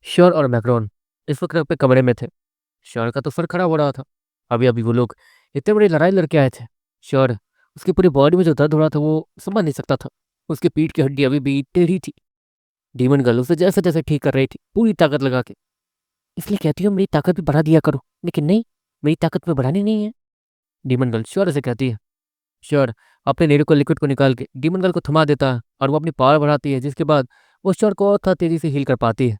Sure और Macron इस वक्त अपने कमरे में थे। श्योर का तो सर खराब हो रहा था। अभी अभी वो लोग इतने बड़ी लड़ाई लड़के आए थे। श्योर उसकी पूरी बॉडी में जो दर्द हो रहा था वो समझ नहीं सकता था। उसकी पीठ की हड्डी अभी भी टेढ़ी थी। डीमन गर्ल उसे जैसे जैसे ठीक कर रही थी पूरी ताकत लगा के। इसलिए कहती हूँ मेरी ताकत भी बढ़ा दिया करो, लेकिन नहीं, मेरी ताकत में बढ़ानी नहीं है। डीमन गर्ल श्योर से कहती है। श्योर अपने नेहरू को लिक्विड को निकाल के डीमन गर्ल को थमा देता है और वो अपनी पावर बढ़ाती है, जिसके बाद वो श्योर को और थोड़ा तेजी से हील कर पाती है।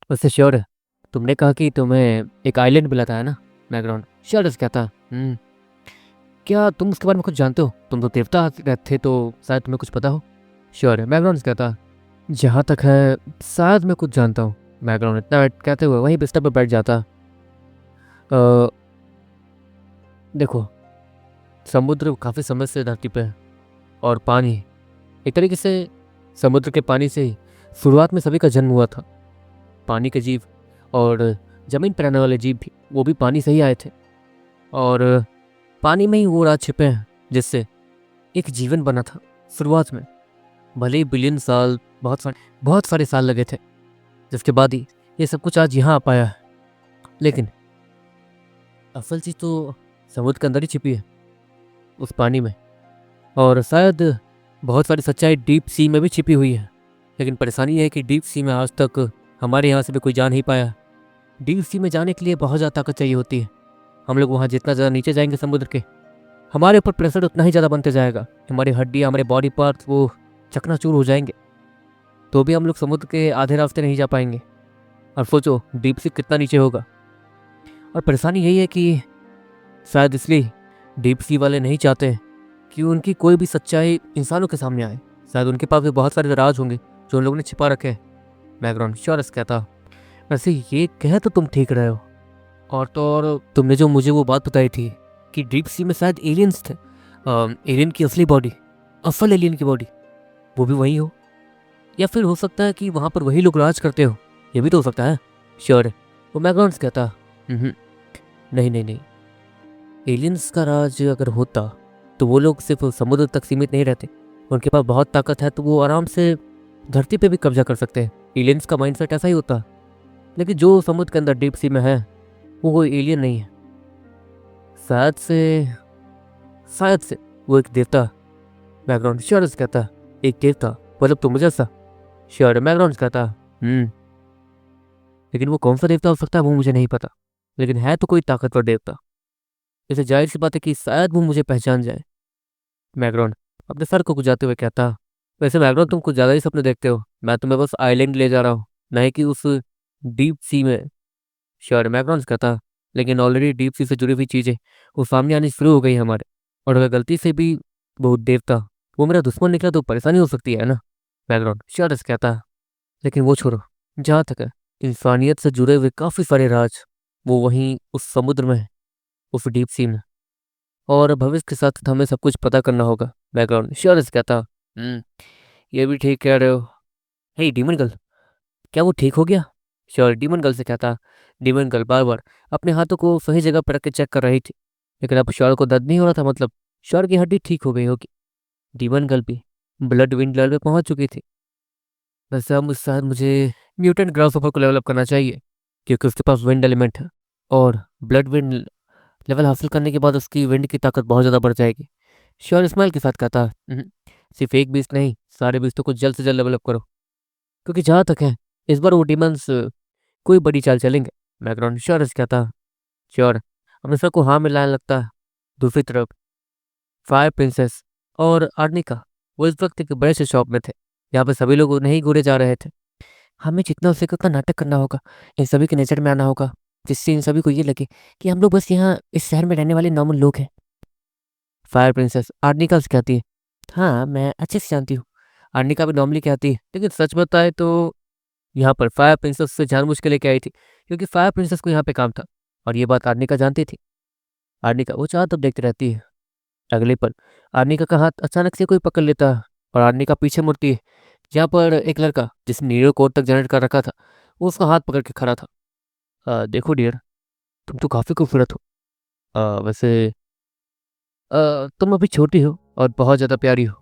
उससे श्योर है, तुमने कहा कि तुम्हें एक आइलैंड मिला था है ना बैकग्राउंड। श्योर से कहता क्या तुम उसके बारे में कुछ जानते हो? तुम तो देवता थे तो शायद तुम्हें कुछ पता हो। श्योर है बैकग्राउंड कहता, जहाँ तक है शायद मैं कुछ जानता हूँ। बैकग्राउंड इतना कहते हुए वहीं बिस्तर पर बैठ जाता। अ, देखो, समुद्र काफ़ी समय से धरती पे है और पानी एक तरीके से समुद्र के पानी से ही शुरुआत में सभी का जन्म हुआ था। पानी के जीव और ज़मीन पर रहने वाले जीव भी वो भी पानी से ही आए थे और पानी में ही वो राज छिपे हैं जिससे एक जीवन बना था शुरुआत में। भले ही बिलियन साल बहुत सारे साल लगे थे, जिसके बाद ही ये सब कुछ आज यहाँ आ पाया है। लेकिन असल चीज़ तो समुद्र के अंदर ही छिपी है, उस पानी में। और शायद बहुत सारी सच्चाई डीप सी में भी छिपी हुई है। लेकिन परेशानी यह है कि डीप सी में आज तक हमारे यहाँ से भी कोई जा नहीं पाया। डीप सी में जाने के लिए बहुत ज़्यादा ताकत चाहिए होती है। हम लोग वहाँ जितना ज़्यादा नीचे जाएंगे समुद्र के, हमारे ऊपर प्रेशर उतना ही ज़्यादा बनते जाएगा। हमारी हड्डियाँ, हमारे बॉडी पार्ट्स वो चकनाचूर हो जाएंगे, तो भी हम लोग समुद्र के आधे रास्ते नहीं जा पाएंगे। और सोचो डीप सी कितना नीचे होगा। और परेशानी यही है कि शायद इसलिए डीप सी वाले नहीं चाहते कि उनकी कोई भी सच्चाई इंसानों के सामने आए। शायद उनके पास भी बहुत सारे राज होंगे जो उन लोगों ने छिपा रखे हैं। बैकग्राउंड श्योरस कहता, वैसे ये कह तो तुम ठीक रहे हो। और तो और तुमने जो मुझे वो बात बताई थी कि डीप सी में शायद एलियंस थे, एलियन की असली बॉडी, असल एलियन की बॉडी, वो भी वही हो। या फिर हो सकता है कि वहाँ पर वही लोग राज करते हो, ये भी तो हो सकता है। श्योर है, वो बैकग्राउंड कहता, नहीं नहीं नहीं, एलियंस का राज अगर होता तो वो लोग सिर्फ समुद्र तक सीमित नहीं रहते। उनके पास बहुत ताकत है तो वो आराम से धरती पे भी कब्जा कर सकते हैं। एलियंस का माइंडसेट ऐसा ही होता। लेकिन जो समुद्र के अंदर डीप सी में है वो कोई एलियन नहीं है। शायद से वो एक देवता। बैकग्राउंड श्योर कहता, एक देवता मतलब तुम जैसा। श्योर बैकग्राउंड कहता, लेकिन वो कौन सा देवता हो सकता है वो मुझे नहीं पता, लेकिन है तो कोई ताकतवर देवता। इसे जाहिर सी बात है कि शायद वो मुझे पहचान जाए। बैकग्राउंड अपने सर को गुजाते हुए कहता, वैसे बैकग्राउंड तुम कुछ ज़्यादा ही सपने देखते हो। मैं तुम्हें बस आइलैंड ले जा रहा हूँ, नहीं कि उस डीप सी में। श्योर बैकग्राउंड कहता, लेकिन ऑलरेडी डीप सी से जुड़ी हुई चीज़ें वो सामने आनी शुरू हो गई हमारे। और अगर गलती से भी वो देवता वो मेरा दुश्मन निकला तो परेशानी हो सकती है ना। बैकग्राउंड श्योर कहता, लेकिन वो छोड़ो, जहाँ तक है इंसानियत से जुड़े हुए काफ़ी सारे राज वो वहीं उस समुद्र में है, उस डीप सी में। और भविष्य के साथ हमें सब कुछ पता करना होगा। बैकग्राउंड श्योर कहता, ये भी ठीक कह रहे हो। हे डीमन गर्ल, क्या वो ठीक हो गया? श्योर डीमन गर्ल से कहता। डीमन गर्ल बार बार अपने हाथों को सही जगह पर रख के चेक कर रही थी, लेकिन अब श्योर को दर्द नहीं हो रहा था। मतलब श्योर की हड्डी ठीक हो गई होगी। डीमन गर्ल भी ब्लड विंड लेवल पे पहुंच चुकी थी। वैसे अब शायद मुझे म्यूटेंट ग्रासहोपर को लेवल अप करना चाहिए, क्योंकि उसके पास विंड एलिमेंट है और ब्लड विंड लेवल हासिल करने के बाद उसकी विंड की ताकत बहुत ज़्यादा बढ़ जाएगी। श्योर स्माइल के साथ कहता, सिर्फ एक बीस्ट नहीं, सारे बीस्तों को जल्द से जल्द डेवलप करो, क्योंकि जहाँ तक है इस बार वो डीमंस कोई बड़ी चाल चलेंगे। बैकग्राउंड श्योर कहता। श्योर अपने सर को हाँ मिलाने लगता है। दूसरी तरफ फायर प्रिंसेस और आर्निका वो इस वक्त एक बड़े से शॉप में थे, जहाँ पर सभी लोग उन्हें ही घूरे जा रहे थे। हमें जितना हो सके उतना नाटक करना होगा, इन सभी के नज़र में आना होगा, जिससे इन सभी को ये लगे कि हम लोग बस यहाँ इस शहर में रहने वाले नॉर्मल लोग हैं। फायर प्रिंसेस आर्निका से कहती है, हाँ मैं अच्छे से जानती हूँ। आर्निका भी नॉर्मली कहती है, लेकिन सच बताए तो यहाँ पर फायर प्रिंसेस से जानबूझ के लेके आई थी, क्योंकि फायर प्रिंसेस को यहाँ पे काम था और ये बात आर्निका जानती थी। आर्निका वो चाह तब देखती रहती है। अगले पल आर्निका का हाथ अचानक से कोई पकड़ लेता है और आर्निका पीछे मुड़ती है, जहाँ पर एक लड़का जिसने नीरो कोड तक जनरेट कर रखा था वो उसका हाथ पकड़ के खड़ा था। देखो डियर, तुम तो काफ़ी खूबसूरत हो। वैसे तुम अभी छोटी हो और बहुत ज़्यादा प्यारी हो।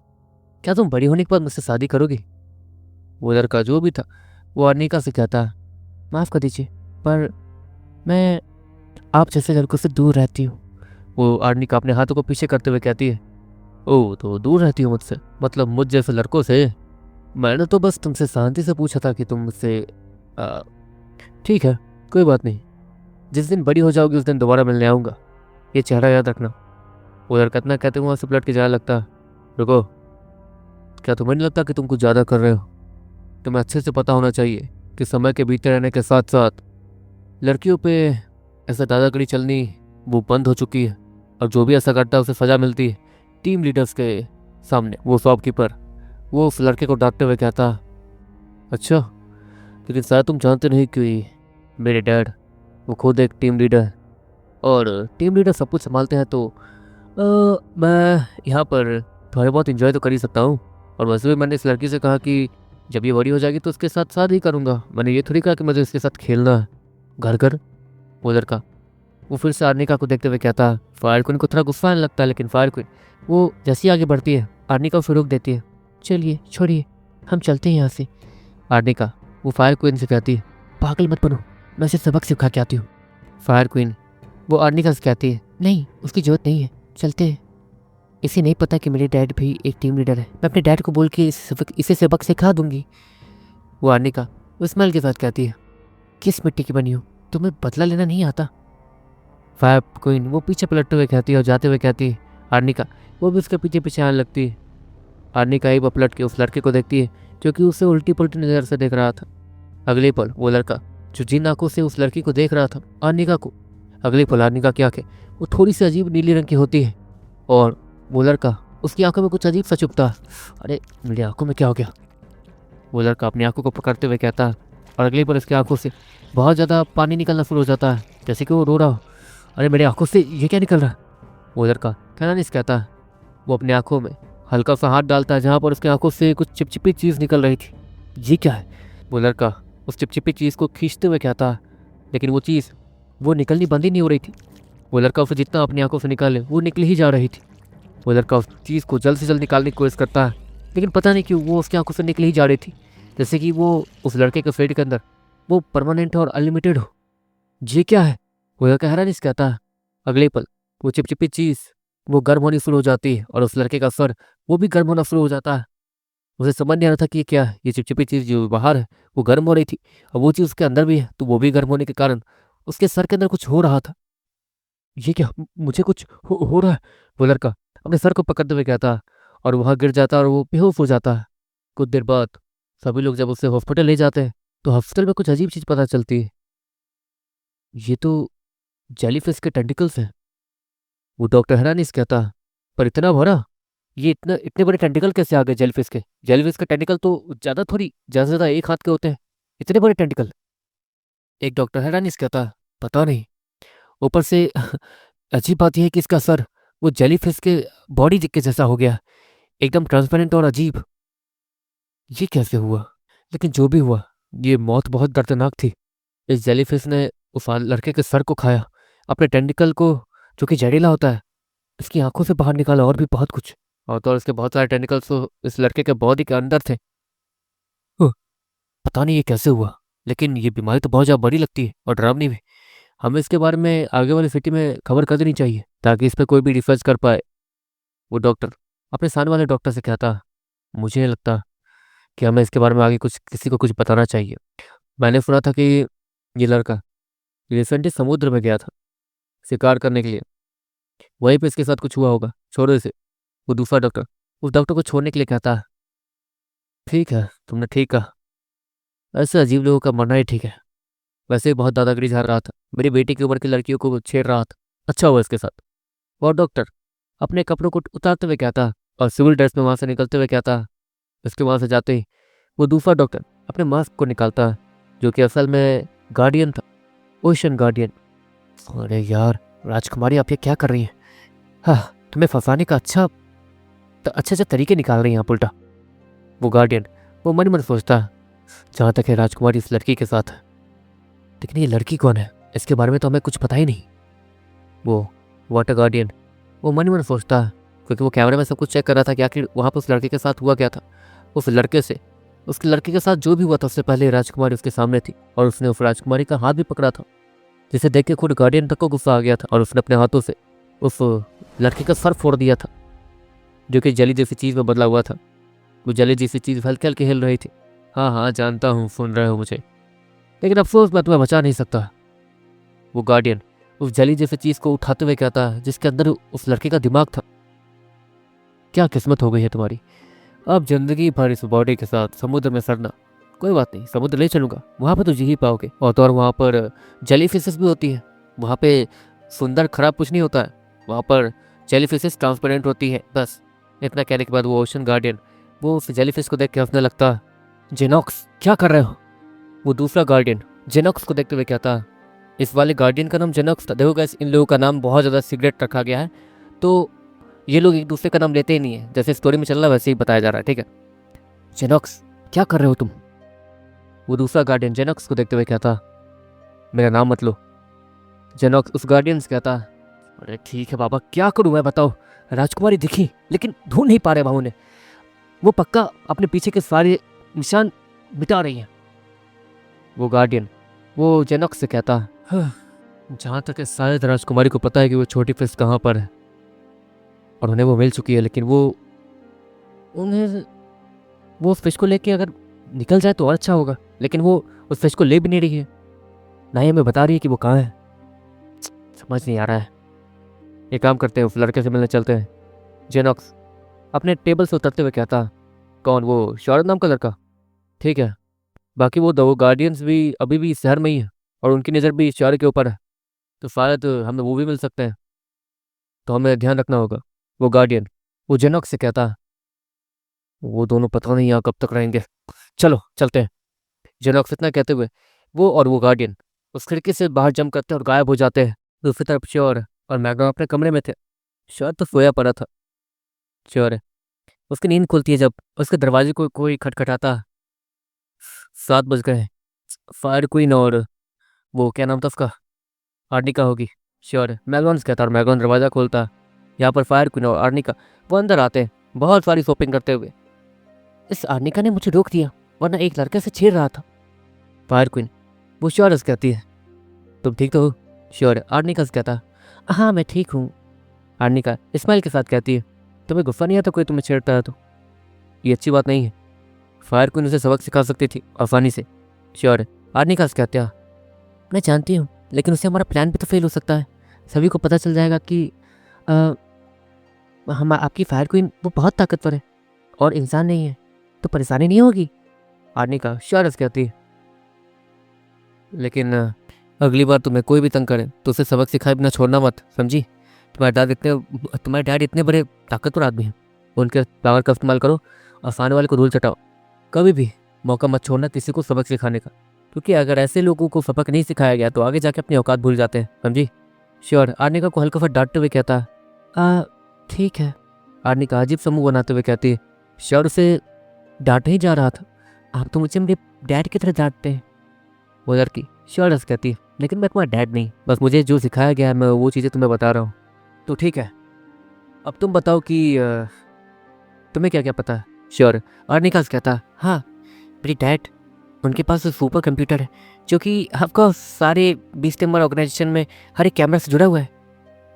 क्या तुम बड़ी होने के बाद मुझसे शादी करोगी? वो लड़का जो भी था वो आर्निका से कहता है, माफ़ कर दीजिए, पर मैं आप जैसे लड़कों से दूर रहती हूँ। वो आर्निका अपने हाथों को पीछे करते हुए कहती है, ओह तो दूर रहती हो मुझसे, मतलब मुझ जैसे लड़कों से? मैंने तो बस तुमसे शांति से पूछा था कि तुम मुझसे आ, ठीक है, कोई बात नहीं। जिस दिन बड़ी हो जाओगी उस दिन दोबारा मिलने आऊँगा, ये चेहरा याद रखना। वो लड़का इतना कहते हुए वहाँ से पलट के जाने लगता। रुको, क्या तुम्हें नहीं लगता कि तुम कुछ ज़्यादा कर रहे हो? तुम्हें अच्छे से पता होना चाहिए कि समय के बीते रहने के साथ साथ लड़कियों पे ऐसा दादागिरी चलनी वो बंद हो चुकी है, और जो भी ऐसा करता है उसे सज़ा मिलती है टीम लीडर्स के सामने। वो शॉपकीपर वो उस लड़के को डांटते हुए कहता, अच्छा, लेकिन शायद तुम जानते नहीं कि मेरे डैड वो खुद एक टीम लीडर है, और टीम लीडर सब कुछ संभालते हैं, तो मैं यहाँ पर थोड़ा बहुत इंजॉय तो कर ही सकता हूँ। और वैसे भी मैंने इस लड़की से कहा कि जब ये बड़ी हो जाएगी तो उसके साथ शादी करूँगा। मैंने ये थोड़ी कहा कि मुझे इसके साथ खेलना है घर घर। वो लड़का वो फिर से आर्निका को देखते हुए कहता, फायर क्वीन को थोड़ा गुस्सा आने लगता है, लेकिन फायर क्वीन वो जैसी आगे बढ़ती है आर्निका को फिर रोक देती है। चलिए छोड़िए, हम चलते हैं यहाँ से। आर्निका वो फायर क्वीन से कहती है, पागल मत बनो, मैं उसे सबक सिखा के आती हूँ। फायर क्वीन वो आर्निका से कहती है, नहीं उसकी जरूरत नहीं है, चलते हैं। इसे नहीं पता कि मेरे डैड भी एक टीम लीडर है, मैं अपने डैड को बोल के इसे सबक सिखा दूंगी। वो आर्निका वो स्माइल के साथ कहती है, किस मिट्टी की बनी हो, तुम्हें बदला लेना नहीं आता? फायर क्वीन वो पीछे पलटते हुए कहती है और जाते हुए कहती है, आर्निका वो भी उसके पीछे पीछे आने लगती है। आर्निका एक बार पलट के उस लड़के को देखती है जो कि उसे उल्टी पुल्टी नज़र से देख रहा था। अगले पल वो लड़का जो जिन आंखों से उस लड़की को देख रहा था आर्निका को, अगले पल आर्निका की आंखें वो थोड़ी सी अजीब नीली रंग की होती है, और वो लड़का उसकी आंखों में कुछ अजीब सा चुभता है। अरे मेरी आंखों में क्या हो गया? वो लड़का अपनी आंखों को पकड़ते हुए कहता है, और अगले पल उसकी आंखों से बहुत ज़्यादा पानी निकलना शुरू हो जाता है, जैसे कि वो रो रहा हो। अरे मेरी आंखों से ये क्या निकल रहा है? वो लड़का कहना नहीं कहता है। वो अपनी आंखों में हल्का सा हाथ डालता है जहाँ पर उसकी आंखों से कुछ चिपचिपी चीज़ निकल रही थी। ये क्या है? वो लड़का उस चिपचिपी चीज़ को खींचते हुए कहता है, लेकिन वो चीज़ वो निकलनी बंद ही नहीं हो रही थी। वो लड़का उसे जितना अपनी आंखों से निकाले वो निकल ही जा रही थी। वो लड़का उस चीज़ को जल्द से जल्द निकालने की कोशिश करता है, लेकिन पता नहीं क्यों वो उसकी आंखों से निकल ही जा रही थी, जैसे कि वो उस लड़के के फेट के अंदर वो परमानेंट और अनलिमिटेड हो। ये क्या है? वो लड़का हैरान इस कहता है। अगले पल वो चिपचिपी चीज़ वो गर्म होनी शुरू हो जाती है, और उस लड़के का सर वो भी गर्म होना शुरू हो जाता है। उसे समझ नहीं आ रहा था कि ये क्या है। ये चिपचिपी चीज़ जो बाहर है वो गर्म हो रही थी, और वो चीज़ उसके अंदर भी है, तो वो भी गर्म होने के कारण उसके सर के अंदर कुछ हो रहा था। ये क्या, मुझे कुछ हो रहा है? वो लड़का अपने सर को पकड़ते हुए कहता है, और वहाँ गिर जाता है और वो बेहोश हो जाता है। कुछ देर बाद सभी लोग जब उसे हॉस्पिटल ले जाते हैं तो हॉस्पिटल में कुछ अजीब चीज़ पता चलती है। ये तो जेलीफिश के टेंटिकल्स हैं। वो डॉक्टर हैरानीस कहता है, पर इतना बड़ा, ये इतना इतने बड़े टेंटिकल कैसे आ गए जेलीफिश के? जेलीफिश के टेंटिकल तो ज़्यादा थोड़ी, ज़्यादा से ज़्यादा एक हाथ के होते हैं, इतने बड़े टेंटिकल? एक डॉक्टर हैरानीस कहता है, पता नहीं। ऊपर से अजीब बात यह है कि इसका सर वो जेलीफिश के बॉडी के जैसा हो गया, एकदम ट्रांसपेरेंट और अजीब। ये कैसे हुआ? लेकिन जो भी हुआ, ये मौत बहुत दर्दनाक थी। इस जेलीफिश ने उस लड़के के सर को खाया, अपने टेंटिकल को, जो कि जहरीला होता है, इसकी आंखों से बाहर निकाला, और भी बहुत कुछ। और तो और इसके बहुत सारे टेंटिकल्स तो इस लड़के के बॉडी के अंदर थे। ओह, पता नहीं ये कैसे हुआ, लेकिन ये बीमारी तो बहुत ज़्यादा बड़ी लगती है और डरावनी भी। हमें इसके बारे में आगे वाली सिटी में खबर कर देनी चाहिए ताकि इस पर कोई भी रिसर्च कर पाए। वो डॉक्टर अपने सामने वाले डॉक्टर से कहता, मुझे नहीं लगता कि हमें इसके बारे में आगे कुछ किसी को कुछ बताना चाहिए। मैंने सुना था कि ये लड़का रिसेंटली समुद्र में गया था शिकार करने के लिए, वहीं पे इसके साथ कुछ हुआ होगा, छोड़ो इसे। वो दूसरा डॉक्टर उस डॉक्टर को छोड़ने के लिए कहता है, ठीक है तुमने ठीक कहा, ऐसे अजीब लोगों का मरना ही ठीक है। वैसे ही बहुत दादागिरी झाड़ रहा था, मेरी बेटी की उम्र की लड़कियों को छेड़ रहा था, अच्छा हुआ इसके साथ। और डॉक्टर अपने कपड़ों को उतारते हुए कहता और सिविल ड्रेस में वहाँ से निकलते हुए कहता। इसके वहाँ से जाते ही वो दूसरा डॉक्टर अपने मास्क को निकालता है, जो कि असल में गार्डियन था, ओशन गार्डियन। अरे यार राजकुमारी, आप ये क्या कर रही हैं? हाँ, तुम्हें फंसाने का अच्छे अच्छे तरीके निकाल रही हैं आप उल्टा। वो गार्डियन वो मन ही मन सोचता है, जहाँ तक है राजकुमारी इस लड़की के साथ है, लेकिन ये लड़की कौन है, इसके बारे में तो हमें कुछ पता ही नहीं। वो वाटर गार्डियन वो मन ही मन सोचता है, क्योंकि वो कैमरे में सब कुछ चेक कर रहा था कि आखिर वहाँ पर उस लड़के के साथ हुआ क्या था। उस लड़के से उसके लड़के के साथ जो भी हुआ था उससे पहले राजकुमारी उसके सामने थी और उसने उस राजकुमारी का हाथ भी पकड़ा था, जिसे देख के खुद गार्डियन तक को गुस्सा आ गया था और उसने अपने हाथों से उस लड़के का सर फोड़ दिया था, जो कि जली जैसी चीज़ में बदला हुआ था। वो जली जैसी चीज़ हल्के हल्के हिल रही थी। हाँ हाँ जानता हूँ, सुन रहे हो मुझे, लेकिन अफसोस मैं तुम्हें बचा नहीं सकता। वो गार्डियन उस जली जैसी चीज़ को उठाते हुए कहता है, जिसके अंदर उस लड़के का दिमाग था। क्या किस्मत हो गई है तुम्हारी, अब जिंदगी भर इस बॉडी के साथ समुद्र में सड़ना। कोई बात नहीं, समुद्र ले चलूंगा, वहाँ पर तो जी ही पाओगे। और तो और वहाँ पर जेली फिशेस भी होती है। वहाँ पे सुंदर खराब कुछ नहीं होता है, वहाँ पर जेली फिशेस ट्रांसपेरेंट होती है। बस इतना कहने के बाद वो ओशन गार्डियन वो उस जेली फिश को देख के हंसने लगता। जेनॉक्स क्या कर रहे हो? वो दूसरा गार्डियन जेनॉक्स को देखते हुए कहता, इस वाले गार्डियन का नाम जेनॉक्स था। देखो गाइस, इन लोगों का नाम बहुत ज़्यादा सीक्रेट रखा गया है, तो ये लोग एक दूसरे का नाम लेते ही नहीं है। जैसे स्टोरी में चल रहा है वैसे ही बताया जा रहा है, ठीक है। जेनॉक्स क्या कर रहे हो तुम? वो दूसरा गार्डियन जेनॉक्स को देखते हुए कहता, मेरा नाम मत लो। जेनॉक्स उस गार्डियन से कहता, अरे ठीक है बाबा, क्या करूं मैं बताओ। राजकुमारी दिखी लेकिन ढूंढ नहीं पा रहे बाबू ने। वो पक्का अपने पीछे के सारे निशान मिटा रही है। वो गार्डियन वो जेनॉक्स से कहता, जहाँ तक है शायद राजकुमारी को पता है कि वो छोटी फिश कहाँ पर है और उन्हें वो मिल चुकी है, लेकिन उन्हें वो उस फिश को लेके अगर निकल जाए तो और अच्छा होगा, लेकिन वो उस फिश को ले भी नहीं रही है, ना ही हमें बता रही है कि वो कहाँ है। समझ नहीं आ रहा है। ये काम करते हैं, उस लड़के से मिलने चलते हैं। जेनॉक्स अपने टेबल से उतरते हुए कहता, कौन? वो शौरभ नाम का लड़का? ठीक है, बाकी वो दो गार्डियंस भी अभी भी इस शहर में ही है और उनकी नज़र भी इस शहर के ऊपर है, तो शायद हमें वो भी मिल सकते हैं, तो हमें ध्यान रखना होगा। वो गार्डियन वो जेनॉक्स से कहता, वो दोनों पता नहीं यहाँ कब तक रहेंगे, चलो चलते हैं। जेनॉक्स इतना कहते हुए वो और वो गार्डियन उस खिड़की से बाहर जंप करते हैं और गायब हो जाते हैं। दूसरी तरफ श्योर और मैगनो अपने कमरे में थे। श्योर तो सोया पड़ा था। श्योर है उसकी नींद खुलती है जब उसके दरवाजे को कोई खटखटाता। 7 बज गए। फायर क्वीन और वो क्या नाम था उसका, आर्निका होगी। श्योर मैगन कहता और मैगन दरवाज़ा खोलता। यहाँ पर फायर क्वीन और आर्निका वो अंदर आते हैं, बहुत सारी शॉपिंग करते हुए। इस आर्निका ने मुझे रोक दिया, वरना एक लड़के से छेड़ रहा था। फायर क्वीन वो श्योरस कहती है, तुम ठीक तो हो? श्योर आर्निका से कहता, हाँ मैं ठीक हूँ। आर्निका स्माइल के साथ कहती है, तुम्हें गुस्सा नहीं आता कोई तुम्हें छेड़ता है तो? ये अच्छी बात नहीं है। फायर क्वीन उसे सबक सिखा सकती थी आसानी से। श्योर आर्निका से कहते हैं, मैं जानती हूँ, लेकिन उससे हमारा प्लान भी तो फेल हो सकता है। सभी को पता चल जाएगा कि हम आपकी फायर क्वीन वो बहुत ताकतवर है और इंसान नहीं है, तो परेशानी नहीं होगी। आर्निका श्योरस कहती है, लेकिन अगली बार तुम्हें कोई भी तंग करे तो उसे सबक सिखाए बिना छोड़ना मत, समझी? तुम्हारे डैड इतने बड़े ताकतवर आदमी हैं, उनके पावर का इस्तेमाल करो और सामने वाले को धूल चटाओ। कभी भी मौका मत छोड़ना किसी को सबक सिखाने का, क्योंकि अगर ऐसे लोगों को सबक नहीं सिखाया गया तो आगे जाके अपनी औकात भूल जाते हैं, समझी? श्योर आर्निका को हल्का फट डांटते हुए कहता, ठीक है। आर्निका अजीब समूह बनाते हुए कहती है, श्योर उसे डांट ही जा रहा था, आप तो मुझे मेरे डैड की तरह डांटते हैं। वो लड़की श्योरस कहती है, लेकिन मैं तुम्हारा डैड नहीं, बस मुझे जो सिखाया गया है मैं वो चीज़ें तुम्हें बता रहा हूँ। तो ठीक है, अब तुम बताओ कि तुम्हें क्या क्या पता है? श्योर आर्निका कहता, हाँ मेरी डैड, उनके पास सुपर कंप्यूटर है जो कि आपका सारे 20 नंबर ऑर्गेनाइजेशन में हर एक कैमरा से जुड़ा हुआ है,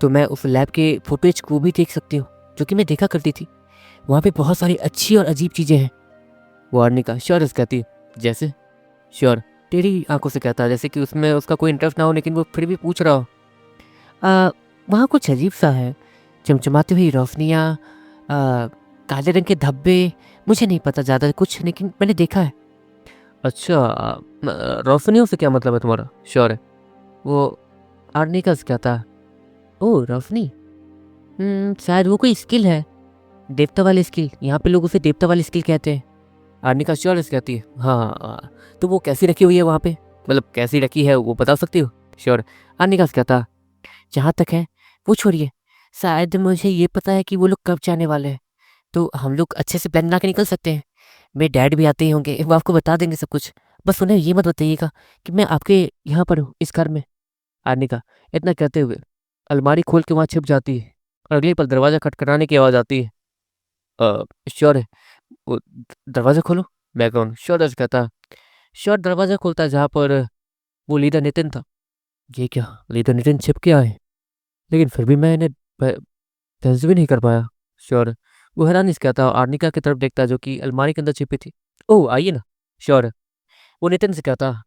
तो मैं उस लैब के फुटेज को भी देख सकती हूँ जो कि मैं देखा करती थी। वहाँ पे बहुत सारी अच्छी और अजीब चीज़ें हैं। वो आर्निका श्योरस कहती है, जैसे? श्योर तेरी आंखों से कहता है, जैसे कि उसमें उसका कोई इंटरेस्ट ना हो लेकिन वो फिर भी पूछ रहा हो। वहाँ कुछ अजीब सा है, चमचमाती हुई रोशनियाँ, काले रंग के धब्बे, मुझे नहीं पता ज़्यादा कुछ, लेकिन मैंने देखा है। अच्छा, रोशनियों से क्या मतलब है तुम्हारा? श्योर है वो आर्निका से कहता है, ओह रोशनी, शायद वो कोई स्किल है, देवता वाली स्किल। यहाँ पे लोग उसे देवता वाली स्किल कहते हैं। आर्निका श्योरस कहती है, हाँ तो वो कैसी रखी हुई है वहाँ पे, मतलब कैसी रखी है वो बता सकती हो? श्योर आर्निका कहता, जहाँ तक है वो छोड़िए, शायद मुझे ये पता है कि वो लोग कब जाने वाले हैं, तो हम लोग अच्छे से प्लान बना के निकल सकते हैं। मेरे डैड भी आते ही होंगे, वो आपको बता देंगे सब कुछ, बस उन्हें ये मत बताइएगा कि मैं आपके यहाँ पर हूँ, इस घर में। आर्निका इतना कहते हुए अलमारी खोल के वहाँ छिप जाती है और अगले पल दरवाज़ा खटखटाने की आवाज़ आती है। श्योर है वो दरवाज़ा खोलो, बैकग्राउंड श्योर से कहता। श्योर दरवाज़ा खोलता है जहाँ पर वो लीडर नितिन था। ये क्या, लीडर नितिन छिप के आए? लेकिन फिर भी मैं इन्हें तहज़्ज़ुब भी नहीं कर पाया। श्योर वो हैरानी से कहता और आर्निका की तरफ देखता जो कि अलमारी के अंदर छिपी थी। ओह आइए ना। श्योर वो नितिन से कहता, "अ,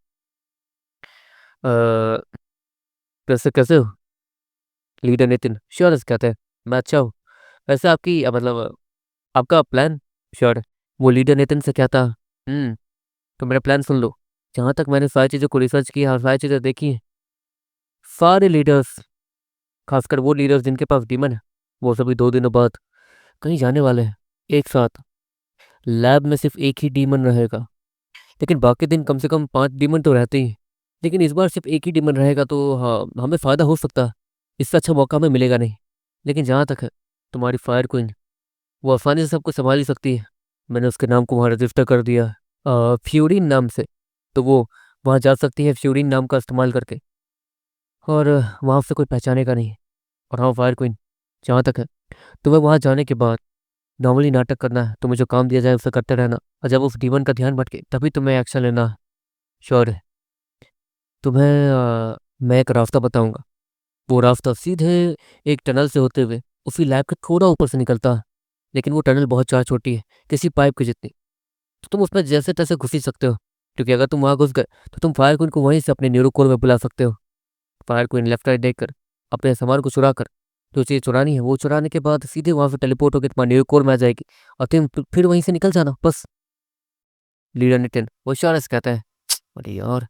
कैसे कैसे हो?" लीडर नितिन श्योर से कहते हैं, "मैं अच्छा हूँ। वैसे आपकी मतलब आपका प्लान?" श्योर वो लीडर नितिन से कहता, तो मेरा प्लान सुन लो। जहाँ तक मैंने सारी चीज़ों को रिसर्च किया और सारी चीज़ें देखी हैं, सारे लीडर्स, खासकर वो लीडर्स जिनके पास डीमन है, वो सभी 2 दिनों बाद कहीं जाने वाले हैं एक साथ। लैब में सिर्फ एक ही डीमन रहेगा, लेकिन बाकी दिन कम से कम 5 डीमन तो रहते ही हैं। लेकिन इस बार सिर्फ एक ही डीमन रहेगा तो हाँ, हमें फ़ायदा हो सकता है। इससे अच्छा मौका हमें मिलेगा नहीं। लेकिन जहाँ तक है तुम्हारी फायर क्वीन, वो आसानी से सब कुछ संभाल ही सकती है। मैंने उसके नाम को वहाँ रजिस्टर कर दिया है, फ्यूरिन नाम से। तो वो वहाँ जा सकती है फ्यूरिन नाम का इस्तेमाल करके, और वहाँ से कोई पहचानेगा नहीं। और हाँ फायर क्वीन, जहाँ तक है तुम्हें वहाँ जाने के बाद नॉर्मली नाटक करना है। तुम्हें जो काम दिया जाए उसे करते रहना, और जब उस डीमन का ध्यान भटके तभी तुम्हें एक्शन लेना है। श्योर है। तुम्हें मैं एक रास्ता बताऊंगा। वो रास्ता सीधे एक टनल से होते हुए उसी लैब के थोड़ा ऊपर से निकलता है। लेकिन वो टनल बहुत ज़्यादा छोटी है, किसी पाइप की जितनी। तो तुम उसमें जैसे तैसे घुस ही सकते हो, क्योंकि अगर तुम वहाँ घुस गए तो तुम फायर क्वीन को वहीं से अपने न्यूरो कोर में बुला सकते हो। फायर क्वीन लेफ्ट राइट देखकर अपने सामान को चुरा कर, जो चीज़ चुरानी है वो चुराने के बाद सीधे वहाँ से टेलीपोर्ट होकर तुम्हारे न्यूरो कोर में आ जाएगी, और तुम फिर वहीं से निकल जाना बस। लीडर नितिन वो इशारे से कहता है, अरे यार,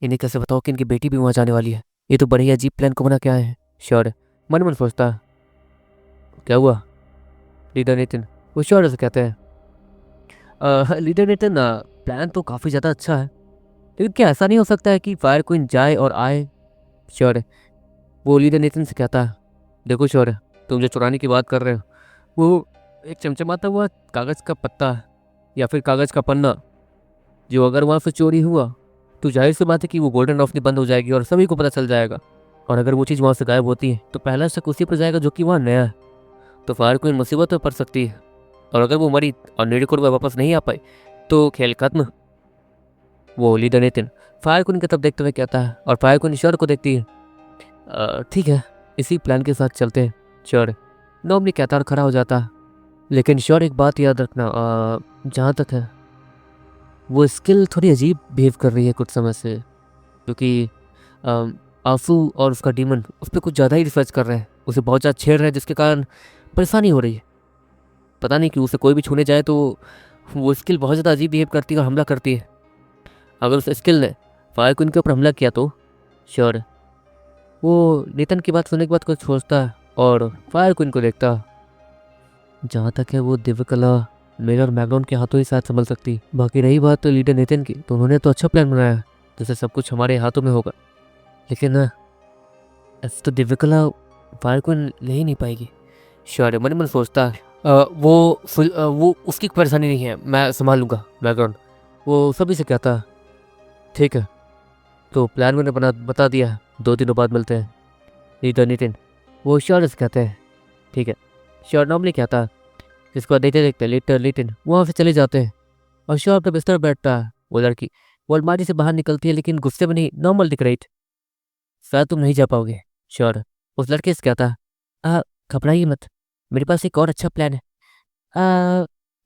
इन्हें कैसे बताओ कि इनकी बेटी भी वहाँ जाने वाली है? ये तो बड़े ही अजीब प्लान को बना क्या है। श्योर मन मन सोचता है, क्या हुआ? लीडर नितिन वो श्योर से कहते हैं, लीडर नितिन प्लान तो काफ़ी ज़्यादा अच्छा है, लेकिन क्या ऐसा नहीं हो सकता है कि फायर क्वीन जाए और आए? श्योर वो लीडर नितिन से कहता है, देखो श्योर, तुम जो चुराने की बात कर रहे हो वो एक चमचमाता हुआ कागज़ का पत्ता है, या फिर कागज़ का पन्ना, जो अगर वहाँ से चोरी हुआ तो जाहिर सी बात है कि वो गोल्डन रोशनी बंद हो जाएगी और सभी को पता चल जाएगा। और अगर वो चीज़ वहाँ से गायब होती है तो पहला शक उसी पर जाएगा जो कि वहाँ नया है। तो फायर क्वीन मुसीबत में पड़ सकती है, और अगर वो मरी और नीडकोर में वापस नहीं आ पाई तो खेल खत्म। वो लीडर नितिन फायर क्वीन की तरफ देखते हुए कहता है, और फायर क्वीन ईश्वर को देखती है, ठीक है, इसी प्लान के साथ चलते हैं। श्योर नॉर्मली कहता और खड़ा हो जाता है, लेकिन श्योर एक बात याद रखना, जहाँ तक है वो स्किल थोड़ी अजीब बिहेव कर रही है कुछ समय से, क्योंकि आंसू और उसका डीमन उस पर कुछ ज़्यादा ही रिसर्च कर रहे हैं, उसे बहुत ज़्यादा छेड़ रहे हैं, जिसके कारण परेशानी हो रही है। पता नहीं क्यों उसे कोई भी छूने जाए तो वो स्किल बहुत ज़्यादा अजीब बिहेव करती है और हमला करती है। अगर उस स्किल ने फायर क्वीन के ऊपर हमला किया तो श्योर वो नितिन की बात सुनने के बाद कुछ सोचता है और फायर क्वीन को देखता है। जहाँ तक है वो दिव्य कला मेरे और मैगनॉन के हाथों ही साथ संभल सकती। बाकी रही बात तो लीडर नितिन की, तो उन्होंने तो अच्छा प्लान बनाया है, जैसे सब कुछ हमारे हाथों में होगा। लेकिन ऐसे तो दिव्य कला फायर क्वीन ले ही नहीं पाएगी। श्योर मन मन सोचता है, वो उसकी परेशानी नहीं है, मैं संभाल लूँगा बैकग्राउंड। वो सभी से कहता है, ठीक है, तो प्लान मैंने बता दिया है, 2 दिनों बाद मिलते हैं। लीडर नितिन वो श्योर से कहते हैं, ठीक है। श्योर नॉर्मली कहता है, जिसको देखते देखते लीडर नितिन वहाँ से चले जाते हैं, और श्योर अपने बिस्तर बैठता है। वो लड़की वो अलमारी से बाहर निकलती है, लेकिन गुस्से में नहीं, नॉर्मल दिख रही थी। शायद तुम नहीं जा पाओगे। श्योर उस लड़के से कहता है, घबराइए मत, मेरे पास एक और अच्छा प्लान है।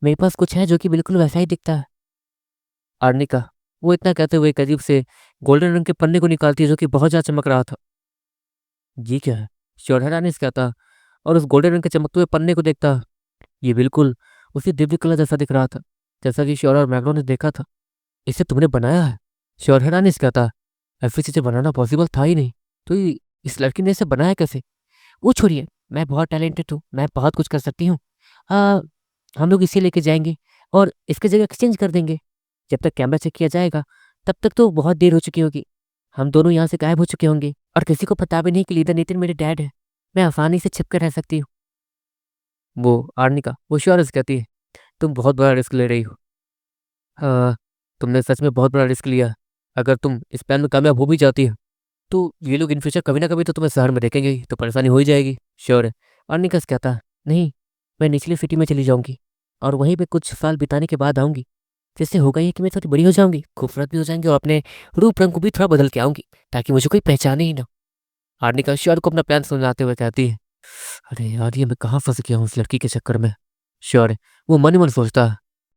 मेरे पास कुछ है जो कि बिल्कुल वैसा ही दिखता है। आर्निका वो इतना कहते हुए एक अजीब से गोल्डन रंग के पन्ने को निकालती है, जो कि बहुत ज़्यादा चमक रहा था। ये क्या है? श्योर हैरानी से कहता, और उस गोल्डन रंग के चमकते हुए पन्ने को देखता। ये बिल्कुल उसी दिव्य कला जैसा दिख रहा था, जैसा कि श्योर और मैग्नो ने देखा था। इसे तुमने बनाया है? श्योर हैरानी से कहता, ऐसी चीज़ें बनाना पॉसिबल था ही नहीं, तो इस लड़की ने इसे बनाया कैसे? वो छोड़िए, मैं बहुत टैलेंटेड हूँ, मैं बहुत कुछ कर सकती हूँ। हम लोग इसे लेके जाएंगे और इसकी जगह एक्सचेंज कर देंगे। जब तक कैमरा चेक किया जाएगा तब तक तो बहुत देर हो चुकी होगी। हम दोनों यहाँ से गायब हो चुके होंगे और किसी को पता भी नहीं कि लीडर नितिन मेरे डैड है। मैं आसानी से छिप कर रह सकती हूँ। वो आर्निका वो श्योर से कहती है, तुम बहुत बड़ा रिस्क ले रही हो। तुमने सच में बहुत बड़ा रिस्क लिया। अगर तुम इस प्लान में कामयाब हो भी जाती है तो ये लोग इन फ्यूचर कभी ना कभी तो तुम्हें शहर में देखेंगे ही, तो परेशानी हो ही जाएगी। श्योर है। अर्निका से कहता, नहीं, मैं निचली सिटी में चली जाऊंगी और वहीं पे कुछ साल बिताने के बाद आऊंगी। जैसे होगा ये कि मैं थोड़ी बड़ी हो जाऊँगी, खूबसूरत भी हो जाएँगी और अपने रूप रंग को भी थोड़ा बदल के आऊँगी, ताकि मुझे कोई पहचाने ही ना। हार्निका श्योर को अपना प्लान सुनाते हुए कहती है, अरे यार! ये मैं कहाँ फँस गया हूँ इस लड़की के चक्कर में। श्योर वो मन ही मन सोचता है,